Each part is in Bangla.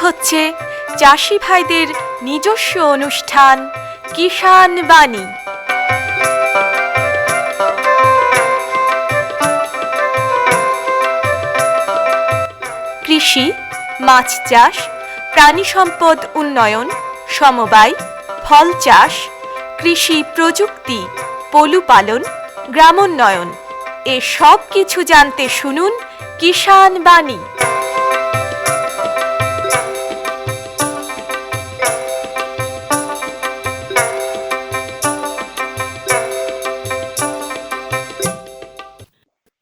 হচ্ছে চাষি ভাইদের নিজস্ব অনুষ্ঠান কিষাণ বাণী। কৃষি, মাছ চাষ, প্রাণী সম্পদ উন্নয়ন, সমবায়, ফল চাষ, কৃষি প্রযুক্তি, পশুপালন, গ্রামোন্নয়ন এ সব কিছু জানতে শুনুন কিষাণ বাণী।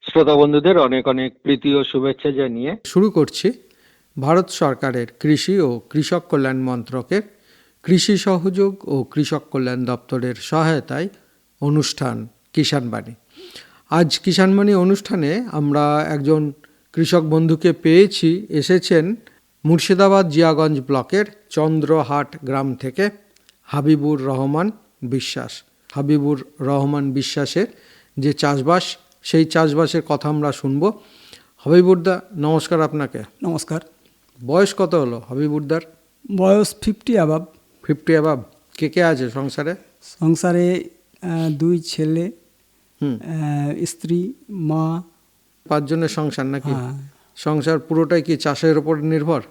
শ্রোতা বন্ধুদের অনেক অনেক প্রীতি ও শুভেচ্ছা জানিয়ে শুরু করছি ভারত সরকারের কৃষি ও কৃষক কল্যাণ মন্ত্রকের কৃষি সহযোগ ও কৃষক কল্যাণ দপ্তরের সহায়তায় অনুষ্ঠান কিষাণ বাণী। আজ কিষাণ বাণী অনুষ্ঠানে আমরা একজন কৃষক বন্ধুকে পেয়েছি। এসেছেন মুর্শিদাবাদ জিয়াগঞ্জ ব্লকের চন্দ্রহাট গ্রাম থেকে হাবিবুর রহমান বিশ্বাস। হাবিবুর রহমান বিশ্বাসের যে চাষবাস, সেই চাষবাসের কথা আমরা শুনবো। হাবিবুরদা, নমস্কার আপনাকে। নমস্কার। বয়স কত হলো হাবিবুরদার? বয়স 50 অ্যাবাভ। 50 অ্যাবাভ। কে কে আছে সংসারে? সংসারে 2 ছেলে, স্ত্রী, মা। 5 জনের সংসার নাকি? হ্যাঁ। সংসার পুরোটাই কি চাষের উপর নির্ভর?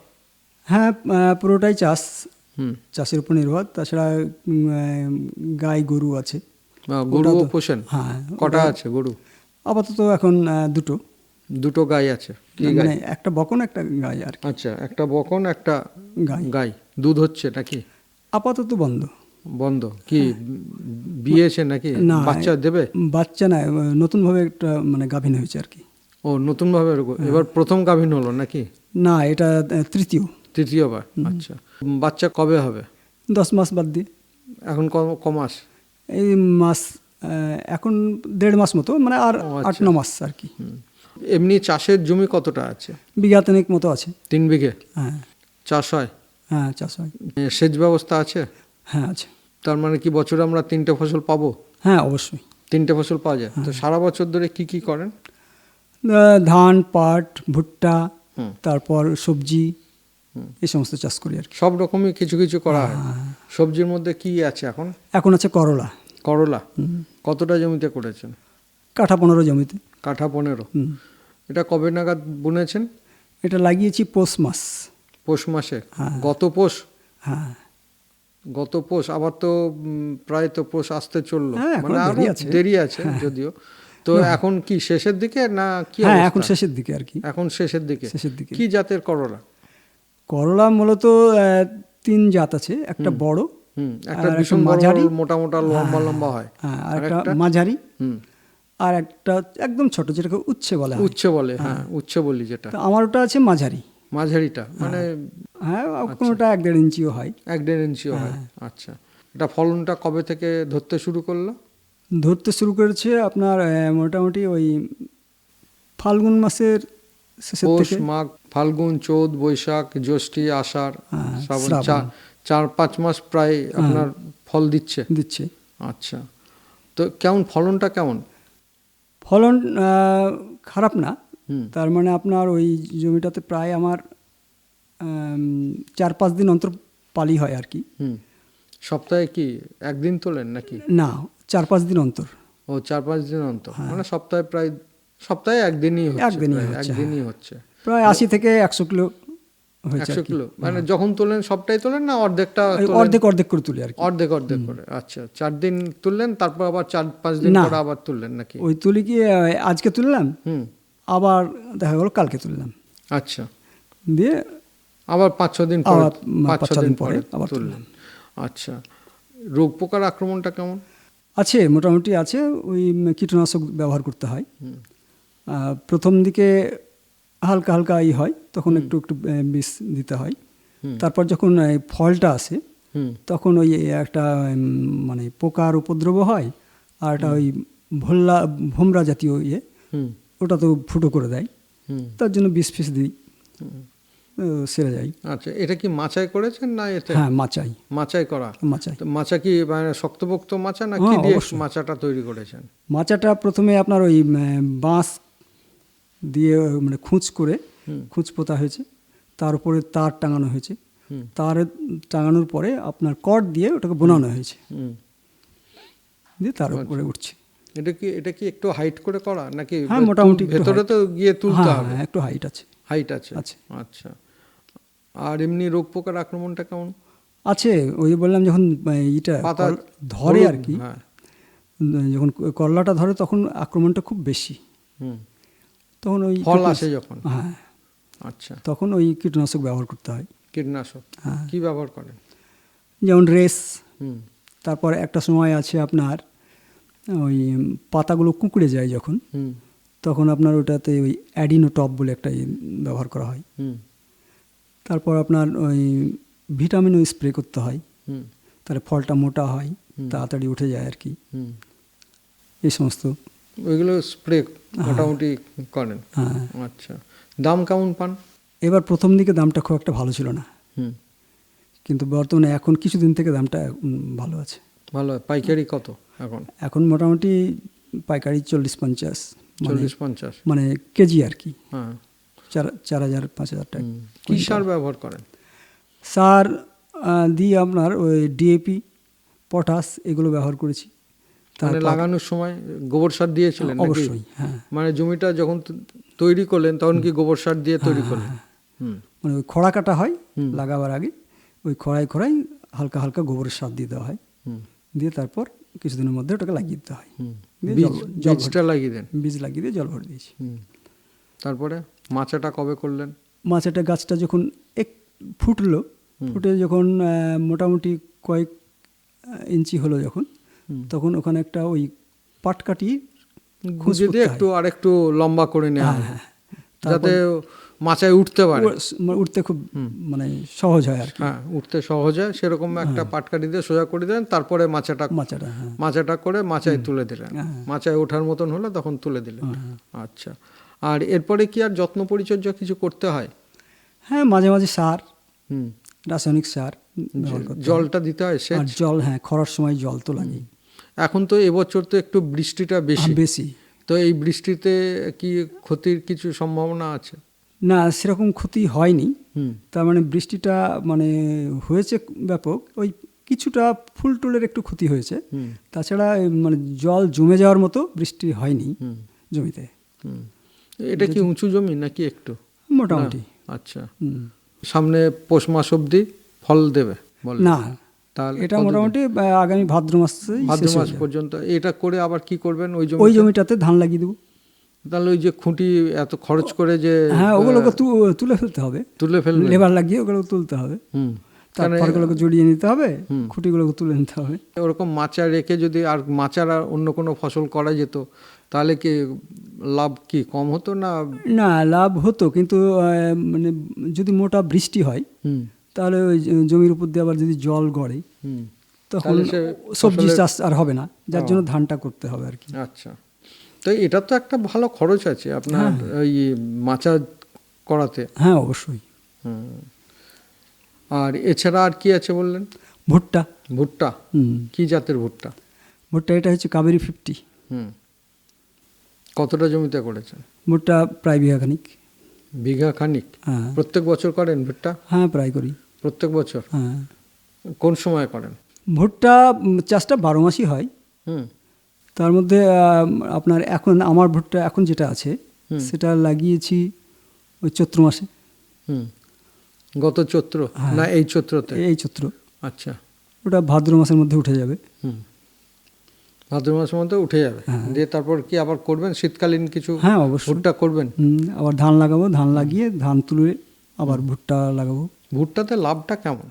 হ্যাঁ, পুরোটাই চাষের উপর নির্ভর। তাছাড়া গাই গরু আছে। গরুও পোষেন? হ্যাঁ। কটা আছে গরু? আপাতত এখন দুটো গাই আছে। কি গাই? মানে একটা বকন, একটা গাই আর কি। আচ্ছা, একটা বকন, একটা গাই। দুধ হচ্ছে নাকি? আপাতত বন্ধ। কি বিয়েছে নাকি? না, বাচ্চা দেবে? বাচ্চা না, নতুনভাবে একটা মানে গাভীন হয়েছে আর কি। ও, নতুনভাবে এবার প্রথম গাভীন হলো নাকি? না, এটা তৃতীয়বার। আচ্ছা, বাচ্চা কবে হবে? 10 মাস বাদ দিয়ে। এখন ক মাস? এই মাস এখন 1.5 মাস মতো, মানে আর 8-9 মাস আর কি। এমনি চাষের জমি কতটা আছে? বিঘা তিনেক মতো আছে। 3 বিঘে? হ্যাঁ। চাষ হয়? হ্যাঁ, চাষ হয়। সেচ ব্যবস্থা আছে? হ্যাঁ, আছে। তার মানে কি বছরে আমরা 3টে ফসল পাবো? হ্যাঁ, অবশ্যই 3টে ফসল পাওয়া যায়। তো সারা বছর ধরে কি করেন? ধান, পাট, ভুট্টা, তারপর সবজি, এই সমস্ত চাষ করি আর কি। সব রকমই কিছু কিছু করা হয়। সবজির মধ্যে কি আছে এখন? এখন আছে করলা। কতটা জমিতে করেছেন? কাঠা 15 জমিতে। কাঠা 15? এটা কবে নাগাদ বুনেছেন? এটা লাগিয়েছি পৌষ মাসে। গত পৌষ? হ্যাঁ, গত পৌষ। আবার তো প্রায় তো পৌষ আসতে চললো, মানে আরো দেরি আছে যদিও। তো এখন কি শেষের দিকে না কি? হ্যাঁ, এখন শেষের দিকে আর কি। এখন শেষের দিকে। কি জাতের করলা মূলত 3 জাত আছে। একটা বড়, একটা ভীষণ মাঝারি, মোটা লম্বা হয়, আর একটা মাঝারি, আর একটা একদম ছোট, যেটাকে উচ্ছে বলে। হ্যাঁ, উচ্ছে বলি যেটা। আমার ওটা আছে মাঝারিটা, মানে হ্যাঁ, কোনোটা 1.5 ইঞ্চিও হয়। 1.5 ইঞ্চিও হয়। আচ্ছা, এটা ফলনটা কবে থেকে ধরতে শুরু করেছে আপনার? মোটামুটি ওই ফাল্গুন মাসের শেষের থেকে। মাঘ, ফাল্গুন, চৈত, বৈশাখ, জ্যৈষ্ঠ, আষাঢ়, শ্রাবণ, 4-5 মাস প্রায় আপনার ফল দিচ্ছে। আচ্ছা, তো কেমন ফলনটা? ফলন খারাপ না। তার মানে আপনার ওই জমিটাতে প্রায় আমার 4-5 দিন অন্তর পালি হয় আর কি। সপ্তাহে কি একদিন তোলেন নাকি? না, 4-5 দিন অন্তর। ও, 4-5 দিন অন্তর, মানে সপ্তাহে একদিনই হচ্ছে। প্রায় 80 থেকে 100 কিলো হয়েছে। 100 কিলো মানে যখন তোলেন সবটাই তোলেন না অর্ধেকটা? অর্ধেক করে তুলি আর কি। অর্ধেক করে। আচ্ছা, 4 দিন তুললেন, তারপর আবার 4-5 দিন পর আবার তুললেন নাকি? ওই তুলি কি আজকে তুললাম, আবার দেখা গেল কালকে তুললাম। আচ্ছা, দিয়ে আবার 5-6 দিন পরে আবার তুললেন। আচ্ছা, রোগ পোকার আক্রমণটা কেমন আছে? মোটামুটি আছে। ওই কীটনাশক ব্যবহার করতে হয়। প্রথম দিকে হালকা হয়, তখন একটু বিষ দিতে হয়। তারপর যখন ফলটা আসে, তখন ওই একটা মানে পোকার উপদ্রব হয়, আর একটা ওই ভোমরা জাতীয় ওটা তো ফুটো করে দেয়। তার জন্য বিষ ফিস দিই, সেরে যায়। আচ্ছা, এটা কি মাচাই করেছেন না এতে? হ্যাঁ, মাচাই করা। মাচা কি মানে শক্তপোক্ত মাচা না কি দিয়ে মাচাটা তৈরি করেছেন? মাচাটা প্রথমে আপনার ওই বাঁশ দিয়ে মানে খুঁচ পোতা হয়েছে। তার উপরে তার টাঙানো হয়েছে, তার টাঙানোর পরে আপনার কর্ড দিয়ে ওটাকে বোনানো হয়েছে, দিয়ে তার উপরে উঠছে। এটা কি একটু হাইট করে করা নাকি? হ্যাঁ, মোটামুটি ভেতরে তো গিয়ে তুলতে হবে। হ্যাঁ, একটু হাইট আছে। হাইট আছে, আচ্ছা। আর এমনি রোগ পোকার আক্রমণটা কেমন আছে? ওই বললাম যখন এইটা পাতা ধরে আর কি, হ্যাঁ, যখন করলাটা ধরে তখন আক্রমণটা খুব বেশি, তখন ওই ফল আসে যখন, হ্যাঁ আচ্ছা, তখন ওই কীটনাশক ব্যবহার করতে হয়। কীটনাশক হ্যাঁ। কি ব্যবহার করেন? যেমন রেস, তারপর একটা সময় আছে আপনার ওই পাতাগুলো কুঁকড়ে যায় যখন, তখন আপনার ওটাতে ওই অ্যাডিনোটপ বলে একটা ব্যবহার করা হয়। তারপর আপনার ওই ভিটামিনও স্প্রে করতে হয়, তাহলে ফলটা মোটা হয়, তাড়াতাড়ি উঠে যায় আর কি, এই সমস্ত ওইগুলো স্প্রে মোটামুটি করেন। হ্যাঁ। আচ্ছা, দাম কেমন পান? এবার প্রথম দিকে দামটা খুব একটা ভালো ছিল না, কিন্তু বর্তমানে এখন কিছুদিন থেকে দামটা ভালো আছে। ভালো। পাইকারি কত এখন? এখন মোটামুটি পাইকারি 40-50, 40-50 মানে কেজি আর কি, হ্যাঁ, 4,000-5,000 টাকা। কি সার ব্যবহার করেন? সার দিয়ে আপনার ওই ডিএপি, পটাশ এগুলো ব্যবহার করেছি। মানে লাগানোর সময় গোবর সার দিয়েছিলেন নাকি? অবশ্যই, হ্যাঁ। মানে জমিটা যখন তৈরি করলেন তখন কি গোবর সার দিয়ে তৈরি করলেন? মানে ওই খড়া কাটা হয় লাগাবার আগে, ওই খড়ায় হালকা হালকা গোবরের সার দিয়ে দেওয়া হয়, দিয়ে তারপর কিছুদিনের মধ্যে ওটাকে লাগিয়ে দিতে হয়। বীজটা লাগিয়ে দেন? বীজ লাগিয়ে দিয়ে জল ভরে দিয়েছি। তারপরে মাচাটা কবে করলেন? মাচাটা গাছটা যখন ফুটলো, ফুটে যখন মোটামুটি কয়েক ইঞ্চি হলো যখন, তখন ওখানে একটা ওই পাটকাঠি গুঁজে দিয়ে একটু আর একটু লম্বা করে নেওয়া হয়, যাতে মাচায় উঠতে পারে, উঠতে খুব মানে সহজ হয় আর কি। হ্যাঁ, উঠতে সহজ হয়, সেরকম একটা পাটকাঠি দিয়ে সোজা করে দিলেন, তারপরে মাচাটা করে মাচায় তুলে দিলেন, মাচায় ওঠার মতন হলে তখন তুলে দিলেন। আচ্ছা, আর এরপরে কি আর যত্ন পরিচর্যা কিছু করতে হয়? হ্যাঁ, মাঝে মাঝে সার, রাসায়নিক সার, জলটা দিতে হয়, আর জল, হ্যাঁ, খরার সময় জল তো লাগে। এখন তো এবছর তো একটু বৃষ্টিটা বেশি, তো এই বৃষ্টিতে কি ক্ষতির কিছু সম্ভাবনা আছে? না, সেরকম ক্ষতি হয়নি। তার মানে বৃষ্টিটা মানে হয়েছে ব্যাপক, ওই কিছুটা ফুল টুলের একটু ক্ষতি হয়েছে, তাছাড়া মানে জল জমে যাওয়ার মতো বৃষ্টি হয়নি জমিতে। এটা কি উঁচু জমি নাকি একটু? মোটামুটি। আচ্ছা, সামনে পৌষ মাস অবধি ফল দেবে না? এটা মোটামুটি আগামী ভাদ্র মাস পর্যন্ত। এটা করে আবার কি করবেন? ওই জমিটাতে ধান লাগিয়ে দেবো। তাহলে ওই যে খুঁটি এত খরচ করে যে, হ্যাঁ, ওগুলোকে তুলে ফেলতে হবে, লেবার লাগিয়ে ওগুলো তুলতে হবে, তারপর ওগুলোকে জড়িয়ে নিতে হবে, খুঁটিগুলোকে তুলে নিতে হবে। ওরকম মাচা রেখে যদি আর মাচার আর অন্য কোনো ফসল করা যেত তাহলে কি লাভ কি কম হতো? না, লাভ হতো, কিন্তু মানে যদি মোটা বৃষ্টি হয় তাহলে ওই জমির উপর দিয়ে আবার যদি জল গড়ে তখন সবজি চাষ আর হবে না, যার জন্য ধানটা করতে হবে আর কি। আচ্ছা, তো এটা তো একটা ভালো খরচ আছে আপনার ওই মাচা করাতে। হ্যাঁ, অবশ্যই। আর এছাড়া আর কি আছে বললেন? ভুট্টা কি জাতের ভুট্টা? এটা হচ্ছে কাবেরী 50। কতটা জমিতে করেছেন? ভুট্টা প্রায় বিঘা খানিক। হ্যাঁ। প্রত্যেক বছর করেন ভুট্টা? হ্যাঁ, প্রায় করি। প্রত্যেক বছর? হ্যাঁ। কোন সময় করেন? ভুট্টা চাষটা 12 মাসই হয়। তার মধ্যে আপনার এখন আমার ভুট্টা এখন যেটা আছে সেটা লাগিয়েছি ওই চৈত্র মাসে। গত চৈত্র না এই চৈত্রতে? এই চৈত্র। আচ্ছা, ওটা ভাদ্র মাসের মধ্যে উঠে যাবে। ভাদ্র মাসের মধ্যে উঠে যাবে, দিয়ে তারপর কি আবার করবেন শীতকালীন কিছু? হ্যাঁ, অবশ্যই ভুট্টা করবেন। আবার ধান লাগাবো, ধান লাগিয়ে ধান তুলে আবার ভুট্টা লাগাবো। ভুট্টাতে লাভটা কেমন?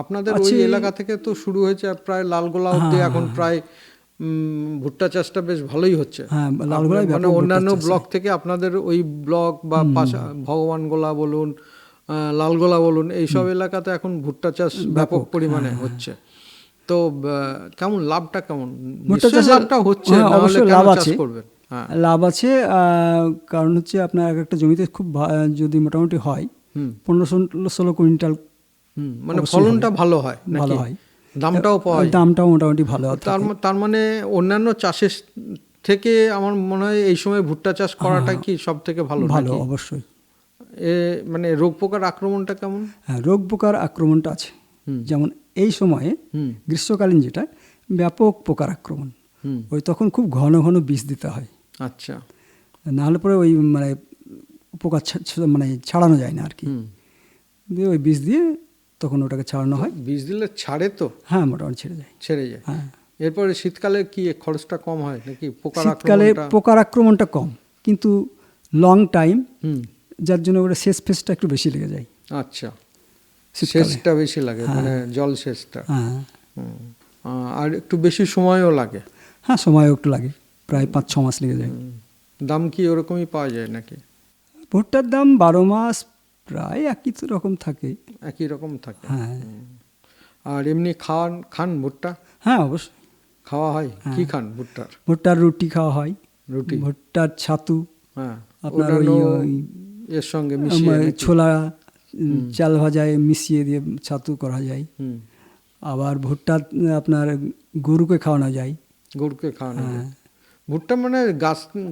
আপনাদের ওই এলাকা থেকে তো শুরু হয়েছে প্রায় লালগোলা অবধি, এখন প্রায় ভুট্টা চাষটা বেশ ভালোই হচ্ছে। মানে অন্যান্য ব্লক থেকে আপনাদের ওই ব্লক বা ভগবানগোলা বলুন, লালগোলা বলুন, এইসব এলাকাতে এখন ভুট্টা চাষ ব্যাপক পরিমাণে হচ্ছে। তো কেমন লাভটা কেমন? লাভটা হচ্ছে, অবশ্যই লাভ আছে, লাভ আছে। কারণ হচ্ছে আপনার একটা জমিতে খুব যদি মোটামুটি হয় 15-16 কুইন্টাল, মানে ফলনটা ভালো হয়, দামটাও পাওয়া যায়, দামটাও মোটামুটি ভালো। তার মানে অন্যান্য চাষের থেকে আমার মনে হয় এই সময় ভুট্টা চাষ করাটা কি সব থেকে ভালো? অবশ্যই। মানে রোগ পোকার আক্রমণটা কেমন? হ্যাঁ, রোগ পোকার আক্রমণটা আছে। যেমন এই সময়ে গ্রীষ্মকালীন যেটা ব্যাপক পোকার আক্রমণ, ওই তখন খুব ঘন ঘন বিষ দিতে হয়। আচ্ছা। নাহলে পরে ওই মানে পোকা মানে ছাড়ানো যায় না আর কি। দিয়ে ওই বিষ দিয়ে তখন ওটাকে ছাড়ানো হয়। বিষ দিলে ছাড়ে তো? হ্যাঁ, মোটামুটি ছেড়ে যায়। হ্যাঁ। এরপরে শীতকালে কি খরচটা কম হয় নাকি? শীতকালে পোকার আক্রমণটা কম, কিন্তু লং টাইম, যার জন্য ওটা সেচ ফেসটা একটু বেশি লেগে যায়। আচ্ছা, সেচটা বেশি লাগে, মানে জল সেচটা। হ্যাঁ। আর একটু বেশি সময়ও লাগে? হ্যাঁ, সময়ও একটু লাগে, প্রায় 5-6 মাস লেগে যায়। দাম কি ওরকমই পাওয়া যায় নাকি? ভুট্টার দাম 12 মাস প্রায় একই রকম থাকে। একই রকম থাকে? হ্যাঁ। আর এমনি খান ভুট্টা? হ্যাঁ, অবশ্যই খাওয়া হয়। কি খান ভুট্টার? ভুট্টার রুটি খাওয়া হয়, রুটি, ভুট্টার ছাতু, হ্যাঁ, আপনার এর সঙ্গে মিশিয়ে ছোলা চাল ভাজায় মিশিয়ে দিয়ে ছাতু করা যায়। আবার ভুট্টা আপনার গরুকে খাওয়ানো যায়। গরুকে খাওয়ানো যায়। ভুট্টা মানে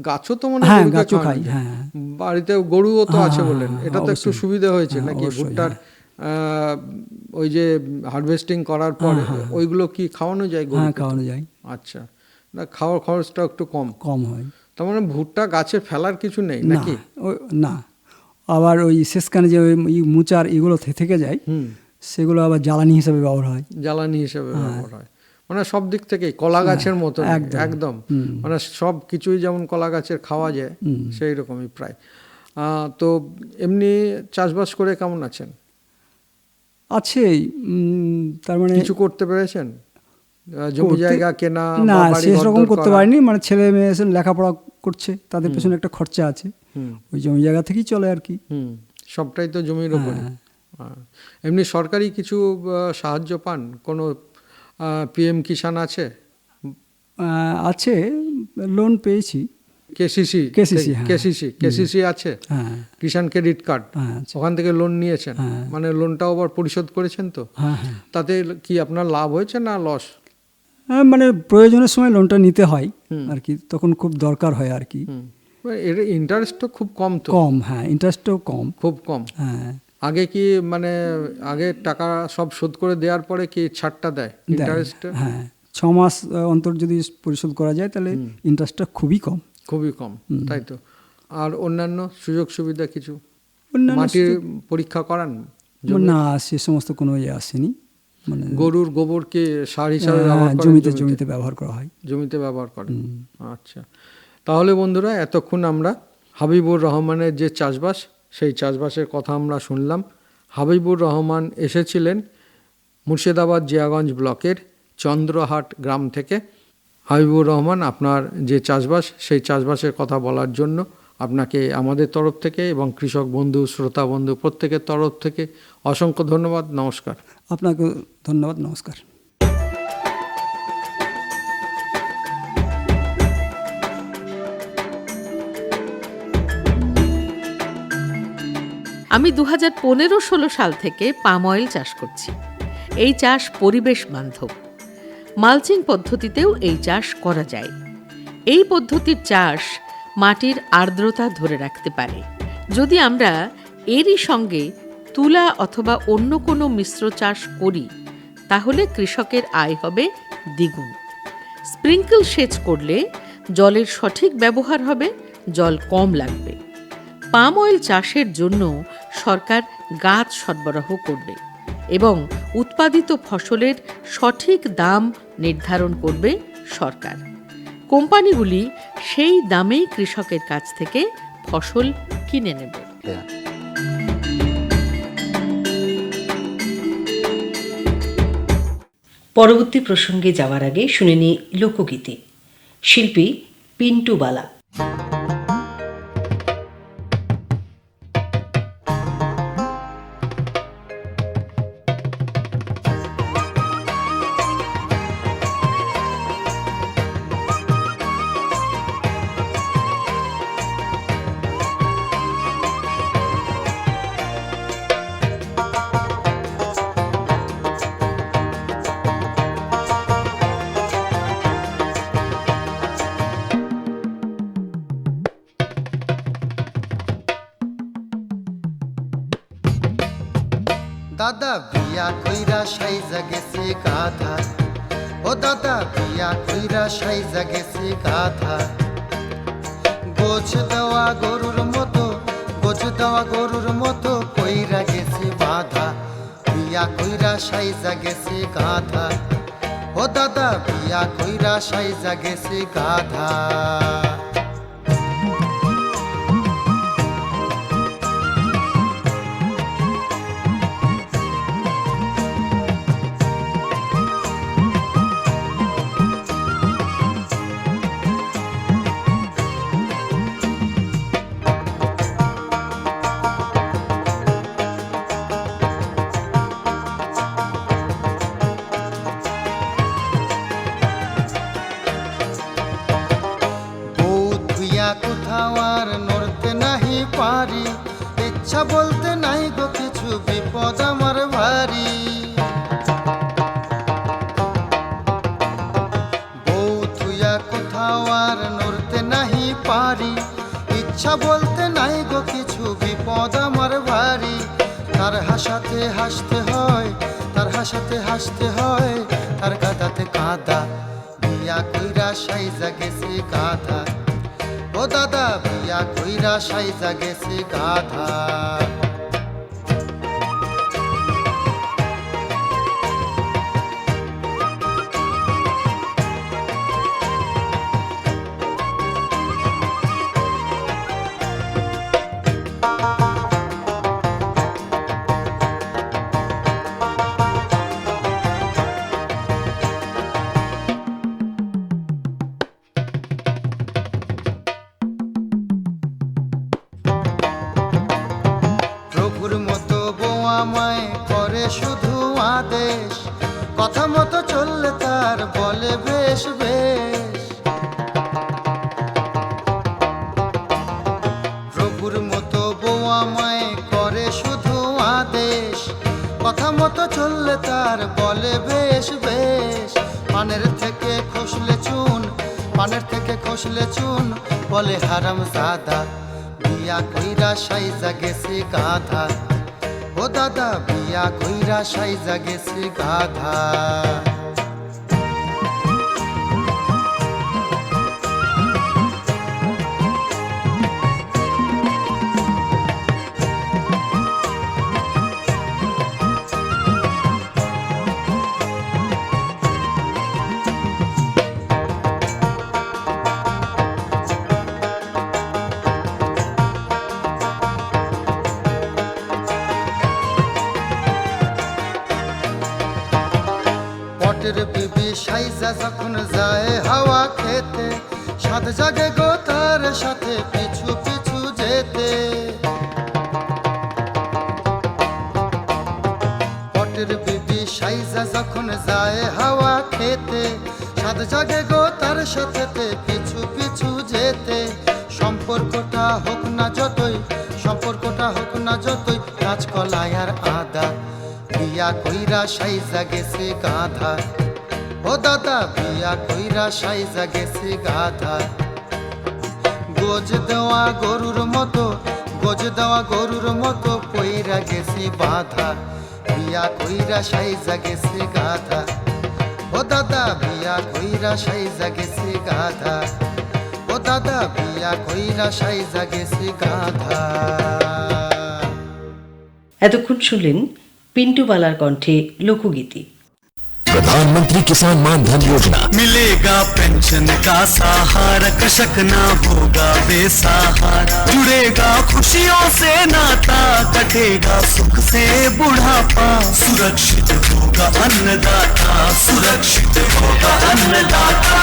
গাছও তো মানে গাছও খাই। হ্যাঁ, বাড়িতে গরুও তো আছে বলেন, এটা তো একটু সুবিধা হয়েছে নাকি ভুট্টার? ওই যে হারভেস্টিং করার পর ওইগুলো কি খাওয়ানো যায়? হ্যাঁ, খাওয়ানো যায়। আচ্ছা, না খাওয়ার খরচটা একটু কম হয়। তার মানে ভুট্টা গাছে ফেলার কিছু নেই নাকি? না, আবার ওই শেষখানে যে মুচার এগুলো থেকে যায়, সেগুলো আবার জ্বালানি হিসাবে ব্যবহার হয়। জ্বালানি হিসাবে ব্যবহার হয়, মানে সব দিক থেকেই কলা গাছের মতো একদম, মানে সব কিছুই যেমন কলা গাছের খাওয়া যায় সেই রকমই প্রায়। তো এমনি চাষবাস করে কেমন আছেন? আছে, তার মানে কিছু করতে পেরেছেন? জমি জায়গা কেনা? না, সেরকম করতে পারিনি। মানে ছেলে মেয়ে লেখাপড়া করছে, তাদের পেছনে একটা খরচা আছে, ওই জমি জায়গা থেকেই চলে আর কি। সবটাই তো জমির উপরে। এমনি সরকারি কিছু সাহায্য পান? কোনো PM কিষাণ আছে? আছে, লোন পেয়েছি। কেসিসি আছে, কিষাণ ক্রেডিট কার্ড, ওখান থেকে লোন নিয়েছেন, মানে লোনটাও আবার পরিশোধ করেছেন তো? তাতে কি আপনার লাভ হয়েছে না লস? মানে প্রয়োজনের সময় লোনটা নিতে হয় আর কি, তখন খুব দরকার হয় আর কি। এর ইন্টারেস্ট তো খুব কম তো? কম, হ্যাঁ, ইন্টারেস্টও কম, খুব কম। হ্যাঁ। আগে কি মানে আগে টাকা সব শোধ করে দেওয়ার পরে কি ছাড়টা দেয় ইন্টারেস্ট? হ্যাঁ, 6 মাস অন্তর যদি পরিশোধ করা যায় তাহলে ইন্টারেস্টটা খুবই কম। তাই তো। আর অন্যান্য সুযোগ সুবিধা কিছু? মাটির পরীক্ষা করান? না, সে সমস্ত কোনো আসেনি। মানে গরুর গোবরকে সার হিসাবে জমিতে ব্যবহার করা হয়। জমিতে ব্যবহার করেন? আচ্ছা, তাহলে বন্ধুরা এতক্ষণ আমরা হাবিবুর রহমানের যে চাষবাস, সেই চাষবাসের কথা আমরা শুনলাম। হাবিবুর রহমান এসেছিলেন মুর্শিদাবাদ জিয়াগঞ্জ ব্লকের চন্দ্রহাট গ্রাম থেকে। হাবিবুর রহমান, আপনার যে চাষবাস, সেই চাষবাসের কথা বলার জন্য আপনাকে আমাদের তরফ থেকে এবং কৃষক বন্ধু, শ্রোতা বন্ধু প্রত্যেকের তরফ থেকে অসংখ্য ধন্যবাদ। নমস্কার। আপনাকে ধন্যবাদ। নমস্কার। আমি 2015-16 সাল থেকে পাম অয়েল চাষ করছি। এই চাষ পরিবেশ বান্ধব। মালচিং পদ্ধতিতেও এই চাষ করা যায়। এই পদ্ধতির চাষ মাটির আর্দ্রতা ধরে রাখতে পারে। যদি আমরা এরই সঙ্গে তুলা অথবা অন্য কোনো মিশ্র চাষ করি, তাহলে কৃষকের আয় হবে দ্বিগুণ। স্প্রিঙ্কল সেচ করলে জলের সঠিক ব্যবহার হবে, জল কম লাগবে। পাম অয়েল চাষের জন্য সরকার গাছ সরবরাহ করবে এবং উৎপাদিত ফসলের সঠিক দাম নির্ধারণ করবে সরকার। কোম্পানিগুলি সেই দামেই কৃষকের কাছ থেকে ফসল কিনে নেবে। পরবর্তী প্রসঙ্গে যাওয়ার আগে শুনে নিই লোকগীতি। শিল্পী পিন্টু বালা। দাদা বিয়া কইরা সাইজা গেছে গাধা, ও দাদা বিয়া কইরা সাইজা গেছে গাধা। গোছ দেওয়া গরুর মতো, গোছ দেওয়া গরুর মতো কইরা গেছে বাধা, বিয়া কইরা সাইজা গেছে গাধা, ও দাদা বিয়া কইরা সাইজা গেছে গাধা। কোথাও আর নড়তে নাহি পারি, ইচ্ছা বলতে নাই গো কিছু, বিপদ আমার ভারী। বউ থুইয়া কোথাও আর নড়তে নাহি পারি, ইচ্ছা বলতে নাই গো কিছু, বিপদ আমার ভারী। তার হাসাতে হাসতে হয়, তার হাসাতে হাসতে হয়, তার কাঁদাতে কাঁদা, বিয়া কইরা সাইজা গেছে গাধা, ও দাদা বিয়া কইরা সাইজা গেছে গাধা। প্রভুর মতো বউ আমায় করে শুধু আদেশ, কথা মতো চললে তার বলে বেশ বেশ। প্রভুর মতো বউ আমায় করে শুধু আদেশ, কথা মতো চললে তার বলে বেশ বেশ। পানের থেকে খসলে চুন, পানের থেকে খসলে চুন, বলে হারাম জাদা, বিয়া কইরা সাইজা গেছে গাধা, ও দাদা বিয়া কইরা সাইজা গেছে গাধা। পটের বিবি সাইজা যখন যায় হাওয়া খেতে, সাত জাগে গো তার সাথে পিছু পিছু যেতে। পটের বিবি সাইজা যখন যায় হাওয়া খেতে, সাত জাগে গো তার সাথে পিছু পিছু যেতে। সম্পর্কটা হোক না যতই, সম্পর্কটা হোক না যতই, কাঁচকলায় আর আদা, বিয়া কইরা সাইজা গেছে গাধা, ও দাদা বিয়া কইরা সাইজা গেছে গাধা। গোজ দেওয়া গরুর মতো, গোজ দেওয়া গরুর মতো কইরা গেছে বাধা, বিয়া কইরা সাইজা গেছে গাধা, ও দাদা বিয়া কইরা সাইজা গেছে গাধা, ও দাদা বিয়া কইরা সাইজা গেছে গাধা। এতক্ষণ শুনলেন পিন্টু বালার কণ্ঠে লোকগীতি। प्रधानमंत्री किसान मान धन योजना, मिलेगा पेंशन का सहारा, कृषक ना होगा बेसहारा, जुड़ेगा खुशियों से नाता, कटेगा सुख से बुढ़ापा, सुरक्षित होगा अन्नदाता, सुरक्षित होगा अन्नदाता।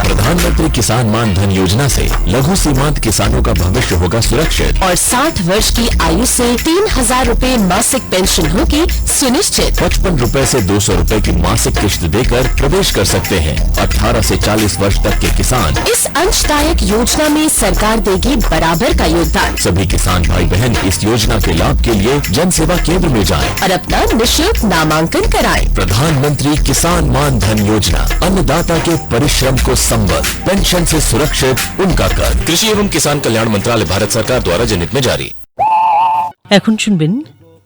प्रधानमंत्री किसान मान धन योजना से लघु सीमांत किसानों का भविष्य होगा सुरक्षित और 60 वर्ष की आयु से 3,000 रूपए मासिक पेंशन होगी सुनिश्चित। 55 रूपए से 200 रूपए की मासिक किश्त देकर प्रवेश कर सकते हैं। 18 से 40 वर्ष तक के किसान इस अंशदायक योजना में सरकार देगी बराबर का योगदान। सभी किसान भाई बहन इस योजना के लाभ के लिए जन सेवा केंद्र में जाएं और अपना निःशुल्क नामांकन कराएं। प्रधानमंत्री किसान मान धन योजना, अन्नदाता के परिश्रम को संबल, पेंशन से सुरक्षित उनका कर। कृषि एवं किसान कल्याण मंत्रालय, भारत सरकार द्वारा जनहित में जारी। এখন শুনবেন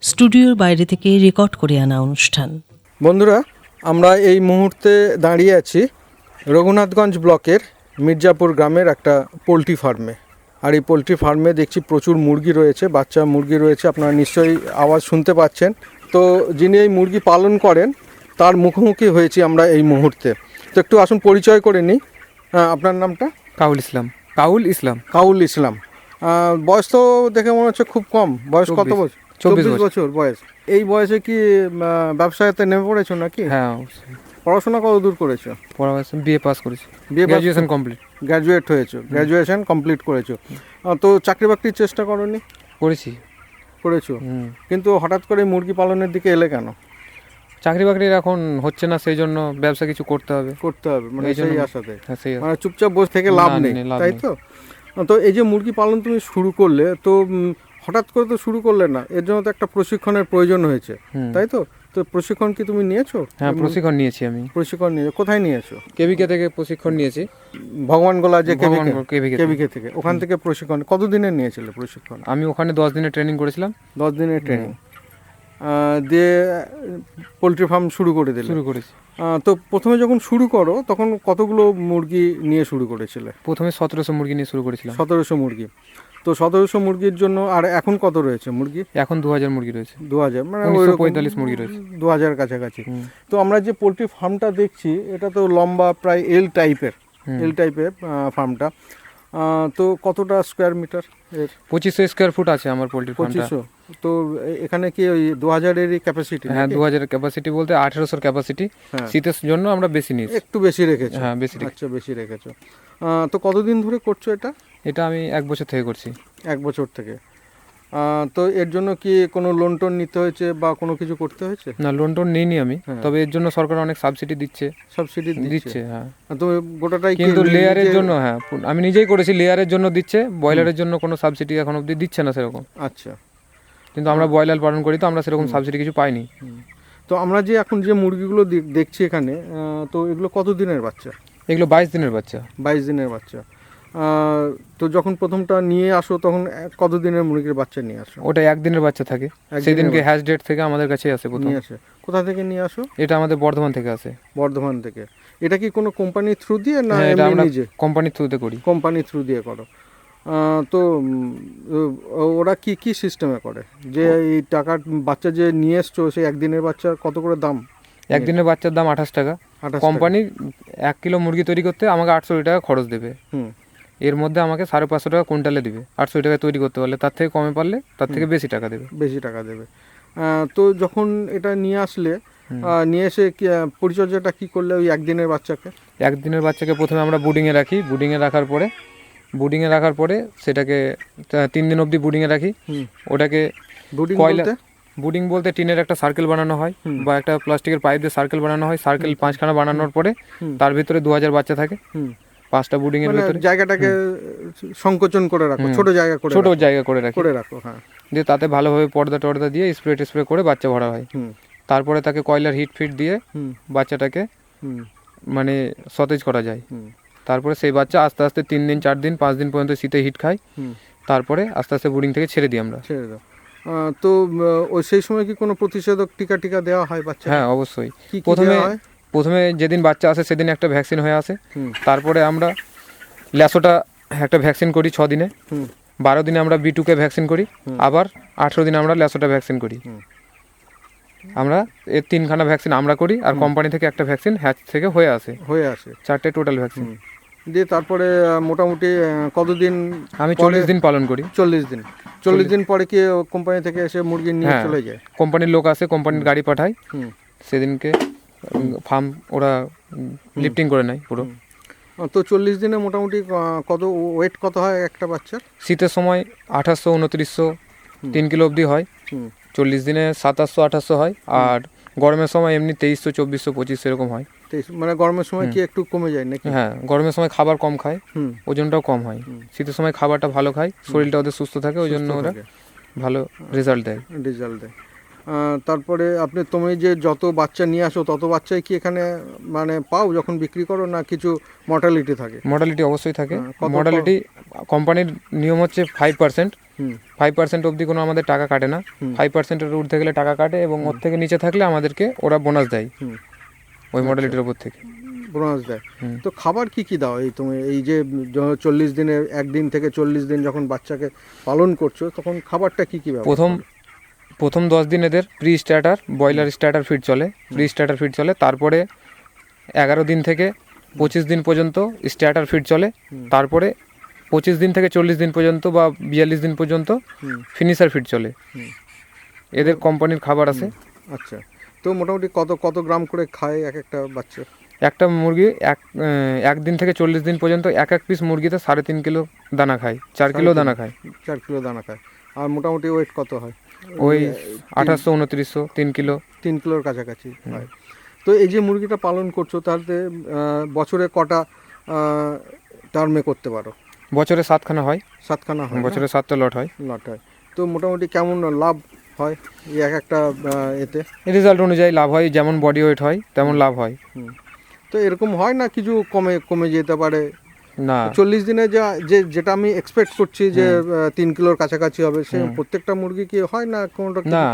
স্টুডিওর বাইরে থেকে রেকর্ড করে আনা অনুষ্ঠান। বন্ধুরা, আমরা এই মুহূর্তে দাঁড়িয়ে আছি রঘুনাথগঞ্জ ব্লকের মির্জাপুর গ্রামের একটা পোলট্রি ফার্মে। আর এই পোলট্রি ফার্মে দেখছি প্রচুর মুরগি রয়েছে, বাচ্চা মুরগি রয়েছে, আপনারা নিশ্চয়ই আওয়াজ শুনতে পাচ্ছেন। তো যিনি এই মুরগি পালন করেন তার মুখোমুখি হয়েছি আমরা এই মুহূর্তে। তো একটু আসুন পরিচয় করে নিই। আপনার নামটা? কাউল ইসলাম। কাউল ইসলাম। কাউল ইসলাম। বয়স তো দেখে মনে হচ্ছে খুব কম। বয়স কত বছর? 24 বছর বয়স। এই বয়সে কি ব্যবসায়তে নেমে পড়েছো নাকি? হ্যাঁ। পড়াশোনা কত দূর করেছো? পড়াশোনা বিএ পাস করেছি। Graduation complete. গ্র্যাজুয়েট হয়েছো, গ্র্যাজুয়েশন কমপ্লিট করেছো। তো চাকরি বাকরির চেষ্টা করোনি? করেছো। কিন্তু হঠাৎ করে মুরগি পালনের দিকে এলে কেন? চাকরি বাকরির এখন হচ্ছে না, সেই জন্য ব্যবসা কিছু করতে হবে। মানে সেই আশাতে। হ্যাঁ, মানে চুপচাপ বসে থেকে লাভ নেই, তাই তো? তো এই যে মুরগি পালন তুমি শুরু করলে, তো হঠাৎ করে তো শুরু করলে না, এর জন্য তো একটা প্রশিক্ষণের প্রয়োজন হয়েছে, তাই তো? তো প্রশিক্ষণ কি তুমি নিয়েছো? হ্যাঁ, প্রশিক্ষণ নিয়েছি আমি। প্রশিক্ষণ নিয়েছো? কোথায় নিয়েছো? কেভিকে থেকে প্রশিক্ষণ নিয়েছি। ভগবানগোলা যে কেভিকে থেকে, ওখান থেকে প্রশিক্ষণ কতদিনের নিয়েছিলে প্রশিক্ষণ? আমি ওখানে 10 দিনের ট্রেনিং করেছিলাম। 10 দিনের ট্রেনিং দিয়ে পোলট্রি ফার্ম শুরু করেছি। তো প্রথমে যখন শুরু করো তখন কতগুলো মুরগি নিয়ে শুরু করেছিলে? প্রথমে 1700 মুরগি নিয়ে শুরু করেছিলাম। 1700 মুরগি। তো 1700 মুরগির জন্য আর এখন কত রয়েছে মুরগি? এখন 2000 মুরগি রয়েছে। 2000 মানে 145 মুরগি রয়েছে। 2000 কাছাকাছি। তো আমরা যে পোলট্রি ফার্মটা দেখছি এটা তো লম্বা, প্রায় এল টাইপের ফার্মটা। তো কতটা স্কোয়ার মিটার এর? 2500 স্কোয়ার ফুট আছে আমার পোলট্রি ফার্মটা। 2500। তো এখানে কি ওই 2000-এরই ক্যাপাসিটি? হ্যাঁ, 2000-এর ক্যাপাসিটি বলতে 1800-এর ক্যাপাসিটি। শীতের জন্য আমরা বেশি নিয়েছি। একটু বেশি রেখেছো? হ্যাঁ, বেশি। আচ্ছা, বেশি রেখেছো। তো কতদিন ধরে করছো এটা? এটা আমি 1 বছর থেকে করছি। 1 বছর থেকে। তো এর জন্য কি কোনো লোন টোন নিতে হয়েছে বা কোনো কিছু করতে হয়েছে? না, লোন টোন নিইনি আমি। তবে এর জন্য সরকার অনেক সাবসিডি দিচ্ছে। হ্যাঁ। তো গোটাটাই কিন্তু লেয়ারের জন্য, হ্যাঁ, আমি নিজেই করেছি, লেয়ারের জন্য দিচ্ছে। ব্রয়লারের জন্য কোনো সাবসিডি এখন অবধি দিচ্ছে না সেরকম। আচ্ছা। কিন্তু আমরা ব্রয়লার পালন করি, তো আমরা সেরকম সাবসিডি কিছু পাইনি। তো আমরা যে এখন যে মুরগিগুলো দেখছি এখানে, তো এগুলো কত দিনের বাচ্চা? এগুলো 22 দিনের বাচ্চা। 22 দিনের বাচ্চা। তো যখন প্রথমটা নিয়ে আসো তখন কত দিনের মুরগির বাচ্চা নিয়ে আসো? ওটা 1 দিনের বাচ্চা থাকে। সেদিনকে হ্যাশ ডেট থেকে আমাদের কাছে আসে প্রথম। কোথা থেকে নিয়ে আসো? এটা আমাদের বর্ধমান থেকে আসে। বর্ধমান থেকে। এটা কি কোনো কোম্পানির থ্রু দিয়ে না এমনি নিজে? কোম্পানির থ্রুতে করি। কোম্পানির থ্রু দিয়ে করো। তো ওরা কি সিস্টেমে করে যে এই টাকা বাচ্চা যে নিয়ে এসছো, সেই একদিনের বাচ্চার কত করে দাম? একদিনের বাচ্চার দাম 28 টাকা। কোম্পানি 1 কিলো মুরগি তৈরি করতে আমাকে 800 টাকা খরচ দেবে। এর মধ্যে আমাকে 550 টাকা কুইন্টালে দিবে। 800 টাকা তৈরি করতে পারলে, তার থেকে কমে পারলে তার থেকে বেশি টাকা দেবে। তো যখন এটা নিয়ে আসলে, নিয়ে এসে পরিচর্যাটা কি করলে ওই একদিনের বাচ্চাকে? একদিনের বাচ্চাকে প্রথমে আমরা বুডিংয়ে রাখি। বুডিংয়ে রাখার পরে সেটাকে 3 দিন অবধি বুডিংয়ে রাখি। ওটাকে বুডিং বলতে টিনের একটা সার্কেল বানানো হয় বা একটা প্লাস্টিকের পাইপ দিয়ে সার্কেল বানানো হয়। সার্কেল 5খানা বানানোর পরে তার ভিতরে 2000 বাচ্চা থাকে। 5টা বুডিং এর ভিতরে জায়গাটাকে সংকোচন করে রাখো, ছোট জায়গা করে রাখো। হ্যাঁ, দিয়ে তাতে ভালোভাবে পর্দা দিয়ে স্প্রে করে বাচ্চা ভরা হয়। তারপরে তাকে কয়লার হিট ফিট দিয়ে বাচ্চাটাকে মানে সতেজ করা যায়। তারপরে সেই বাচ্চা আস্তে আস্তে 3 দিন 4 দিন 5 দিন পর্যন্ত শীতে হিট খায়। তারপরে আস্তে আস্তে বুডিং থেকে ছেড়ে দিই আমরা। তো ওই সেই সময় কি কোনো প্রতিষেধক টিকা দেওয়া হয় বাচ্চা? হ্যাঁ, অবশ্যই। প্রথমে যেদিন বাচ্চা আসে সেদিন একটা ভ্যাকসিন হয়ে আসে। তারপরে আমরা ল্যাসোটা একটা ভ্যাকসিন করি 6 দিনে। 12 দিনে আমরা B2কে ভ্যাকসিন করি। আবার 18 দিনে আমরা ল্যাসোটা ভ্যাকসিন করি। আমরা এর 3খানা ভ্যাকসিন আমরা করি, আর কোম্পানি থেকে একটা ভ্যাকসিন হ্যাচ থেকে হয়ে আসে। 4টে টোটাল ভ্যাকসিন দিয়ে তারপরে মোটামুটি কতদিন? আমি 40 দিন পালন করি। 40 দিন পরে কি কোম্পানি থেকে এসে মুরগি নিয়ে চলে যায়? কোম্পানির লোক আসে, কোম্পানির গাড়ি পাঠায়। সেদিনকে ফার্ম ওরা লিফটিং করে নেয় পুরো। তো 40 দিনে মোটামুটি কত ওয়েট কত হয় একটা বাচ্চার? শীতের সময় 2800 2900 3 কিলো অবধি হয়। 40 দিনে 2700 2800 হয়। আর গরমের সময় এমনি 2300 2400 2500 এরকম হয়। মানে গরমের সময় কি একটু কমে যায় নাকি? হ্যাঁ, গরমের সময় খাবার কম খায়, ওজনটাও কম হয়। শীতের সময় খাবারটা ভালো খায়, শরীরটা ওদের সুস্থ থাকে, ওই জন্য ওরা ভালো রেজাল্ট দেয়। তারপরে তুমি যে যত বাচ্চা নিয়ে আসো তত বাচ্চাই কি এখানে মানে পাও যখন বিক্রি করো, না কিছু মর্টালিটি থাকে? মর্টালিটি অবশ্যই থাকে। মর্টালিটি কোম্পানির নিয়ম হচ্ছে 5%। 5% অবধি কোনো আমাদের টাকা কাটে না, 5%-এর ঊর্ধ্বে গেলে টাকা কাটে এবং ওর থেকে নিচে থাকলে আমাদেরকে ওরা বোনাস দেয় ওই মডেলিটির ওপর থেকে। বোনাস দেয়। তো খাবার কি কি দাও এই তুমি এই যে 40 দিনে একদিন থেকে 40 দিন যখন বাচ্চাকে পালন করছো তখন খাবারটা কি কি প্রথম 10 দিন এদের pre starter broiler starter feed চলে, তারপরে 11 দিন থেকে 25 দিন পর্যন্ত স্টার্টার ফিড চলে, তারপরে 25 দিন থেকে 40 দিন পর্যন্ত বা 42 দিন পর্যন্ত ফিনিশার ফিড চলে। এদের কোম্পানির খাবার আছে। আচ্ছা, তো মোটামুটি কত গ্রাম করে খায় এক একটা বাচ্চা? একটা মুরগি একদিন থেকে 40 দিন পর্যন্ত এক পিস মুরগিতে 3.5 কিলো দানা খায়, 4 কিলো দানা খায়। 4 কিলো দানা খায়। আর মোটামুটি ওয়েট কত হয়? ওই 2800-2900, 3 কিলোর কাছাকাছি হয়। তো এই যে মুরগিটা পালন করছো তাতে বছরে কটা টার্মে করতে পারো? বছরে 7খানা হয়। 7খানা হয়, বছরে 7টা লট হয়। তো মোটামুটি কেমন লাভ হয় এই একটা এতে? রেজাল্ট অনুযায়ী লাভ হয়, যেমন বডি ওয়েট হয় তেমন লাভ হয়। তো এরকম হয় না কিছু কমে যেতে পারে? না, 40 দিনে যেটা আমি এক্সপেক্ট করছি যে 3 কিলোর কাছাকাছি হবে, সে প্রত্যেকটা মুরগি কি হয় না কোনটা? না,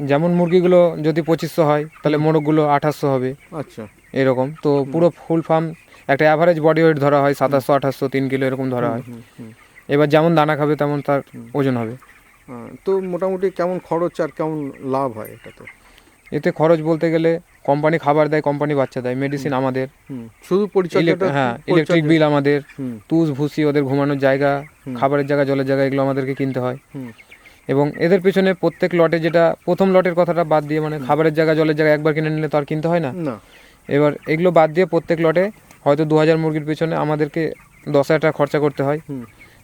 যেমন মুরগিগুলো যদি 2500 হয় তাহলে মোরগগুলো 2800 হবে। আচ্ছা, এরকম। তো পুরো ফুল ফার্ম একটা অ্যাভারেজ বডি ওয়েট ধরা হয় 2700-2800, 3 কিলো এরকম ধরা হয়। এবার যেমন দানা খাবে তেমন তার ওজন হবে। তো মোটামুটি কেমন খরচ আর কেমন লাভ হয় এটাতে? এতে খরচ বলতে গেলে কোম্পানি খাবার দেয়, কোম্পানি বাচ্চা দেয়, মেডিসিন আমাদের, শুধু পরিচর্যাটা? হ্যাঁ, ইলেকট্রিক বিল আমাদের, তুষ ভুসি, ওদের ঘুমানোর জায়গা, খাবারের জায়গা, জলের জায়গা, এগুলো আমাদেরকে কিনতে হয়। এবং এদের পেছনে প্রত্যেক লটে, যেটা প্রথম লটের কথাটা বাদ দিয়ে, মানে খাবারের জায়গা, জলের জায়গা একবার কিনে নিলে তো আর কিনতে হয় না। এবার এগুলো বাদ দিয়ে প্রত্যেক লটে হয়তো 2000 মুরগির পেছনে আমাদেরকে 10,000 টাকা খরচা করতে হয়।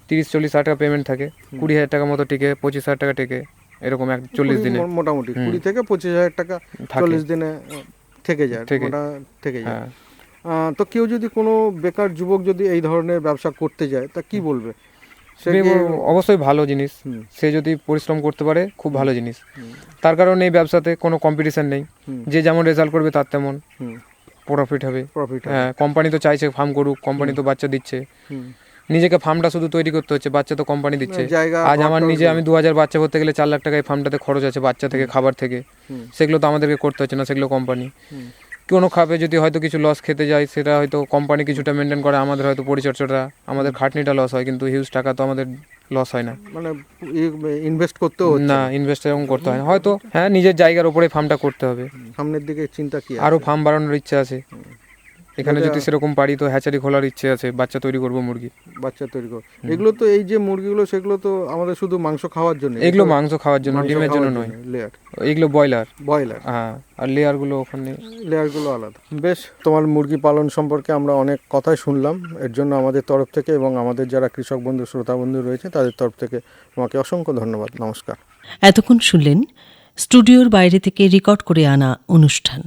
30-40 হাজার টাকা পেমেন্ট থাকে, 20,000 টাকা মতো টিকে, 25,000 টাকা টিকে, এরকম 40 দিনে মোটামুটি 20 থেকে 25,000 টাকা 40 দিনে থেকে যায়। তো কেউ যদি কোনো বেকার যুবক যদি এই ধরনের ব্যবসা করতে যায় তা কি বলবে? অবশ্যই ভালো জিনিস, সে যদি পরিশ্রম করতে পারে খুব ভালো জিনিস। তার কারণ এই ব্যবসাতে কোনো কম্পিটিশন নেই, যে যেমন রেজাল্ট করবে তার তেমন প্রফিট হবে। হ্যাঁ, কোম্পানি তো চাইছে ফার্ম করুক, কোম্পানি তো বাচ্চা দিচ্ছে, নিজেকে ফার্মটা শুধু তৈরি করতে হচ্ছে, বাচ্চা তো কোম্পানি দিচ্ছে। আজ আমার নিজে আমি 2000 বাচ্চা করতে গেলে 4 লাখ টাকা এই ফার্মটাতে খরচ আছে, বাচ্চা থেকে, খাবার থেকে, সেগুলো তো আমাদেরকে করতে হচ্ছে না, সেগুলো কোম্পানি। কোনো খাবে যদি হয়তো কিছু লস খেতে যায়, সেটা হয়তো কোম্পানি কিছুটা মেনটেন করে, আমাদের হয়তো পরিচর্যাটা, আমাদের খাটনিটা লস হয়, কিন্তু হিউজ টাকা তো আমাদের লস হয় না। মানে ইনভেস্ট করতেও না, ইনভেস্ট এরকম করতে হয় না হয়তো। হ্যাঁ, নিজের জায়গার উপরে ফার্মটা করতে হবে। সামনের দিকে চিন্তা কি? আরও ফার্ম বাড়ানোর ইচ্ছা আছে এখানে, যদি সেরকম পারি তো হ্যাচারি খোলার ইচ্ছে আছে, বাচ্চা তৈরি করবো, মুরগি বাচ্চা তৈরি করবো। এগুলো তো এই যে মুরগিগুলো সেগুলো তো আমাদের শুধু মাংস খাওয়ার জন্য? এগুলো মাংস খাওয়ার জন্য, ডিমের জন্য নয়। লেয়ার এগুলো ব্রয়লার। হ্যাঁ, আর লেয়ারগুলো ওখানে, লেয়ারগুলো আলাদা। বেশ, তোমার মুরগি পালন সম্পর্কে আমরা অনেক কথাই শুনলাম। এর জন্য আমাদের তরফ থেকে এবং আমাদের যারা কৃষক বন্ধু, শ্রোতা বন্ধু রয়েছে তাদের তরফ থেকে তোমাকে অসংখ্য ধন্যবাদ। নমস্কার। এতক্ষণ শুনলেন স্টুডিওর বাইরে থেকে রেকর্ড করে আনা অনুষ্ঠান।